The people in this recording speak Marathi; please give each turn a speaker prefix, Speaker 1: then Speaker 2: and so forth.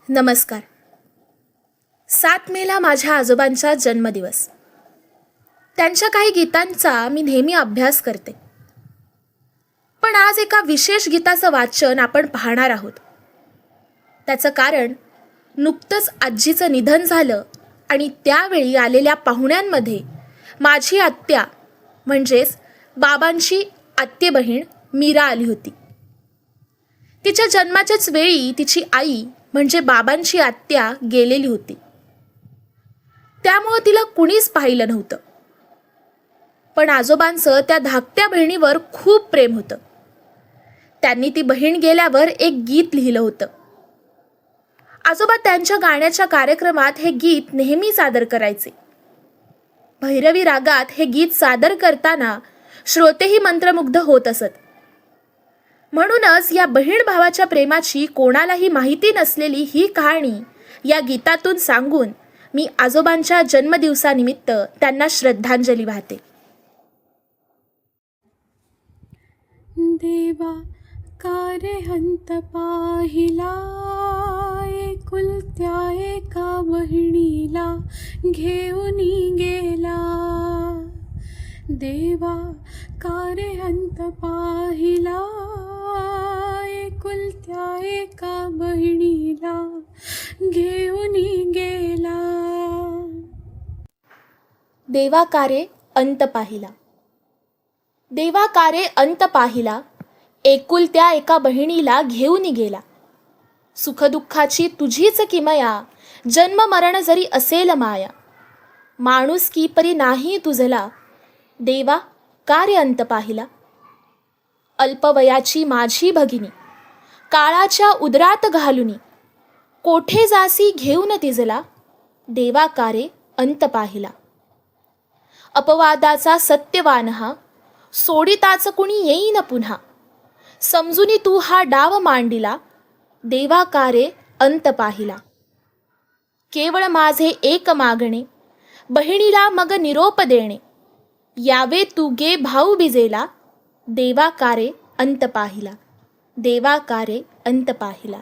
Speaker 1: नमस्कार. 7 मेला माझ्या आजोबांचा जन्मदिवस. त्यांच्या काही गीतांचा मी नेहमी अभ्यास करते. पण आज एका विशेष गीताचं वाचन आपण पाहणार आहोत. त्याचं कारण नुकतंच आजीचं निधन झालं आणि त्यावेळी आलेल्या पाहुण्यांमध्ये माझी आत्या म्हणजेच बाबांची आत्ते बहीण मीरा आली होती. तिच्या जन्माच्याच वेळी तिची आई म्हणजे बाबांची आत्या गेलेली होती. त्यामुळं तिला कुणीच पाहिलं नव्हतं. पण आजोबांचं त्या धाकट्या बहिणीवर खूप प्रेम होतं. त्यांनी ती बहीण गेल्यावर एक गीत लिहिलं होतं. आजोबा त्यांच्या गाण्याच्या कार्यक्रमात हे गीत नेहमी सादर करायचे. भैरवी रागात हे गीत सादर करताना श्रोतेही मंत्रमुग्ध होत असत. म्हणूनच या बहीण भावाच्या प्रेमाची कोणालाही माहिती नसलेली ही कहाणी या गीतातून सांगून मी आजोबांच्या जन्मदिवसानिमित्त त्यांना श्रद्धांजली वाहते.
Speaker 2: देवा कारे हंत पाहिला, एकुलत्या एका बहिणीला घेऊन गेला. देवा कारे हंत पाहिला, एकुलत्या एका बहिणीला घेऊन गेला.
Speaker 1: देवा कारे अंत पाहिला. देवा कारे अंत पाहिला, एकुलत्या एका बहिणीला घेऊन गेला. सुखदुःखाची तुझीच किमया, जन्म मरण जरी असेल माया. माणुसकी परी नाही तुझला, देवा कारे अंत पाहिला. अल्पवयाची माझी भगिनी काळाच्या उदरात घालुनी, कोठे जासी घेऊन तिजला, देवा कारे अंत पाहिला. अपवादाचा सत्यवान हा, सोडिताच कुणी येईन पुन्हा. समजुनी तू हा डाव मांडिला, देवा कारे अंत पाहिला. केवळ माझे एक मागणे, बहिणीला मग निरोप देणे. यावे तू गे भाऊ बिजेला, देवा कारे अंत पाहिला. देवा कारे अंत पाहिला.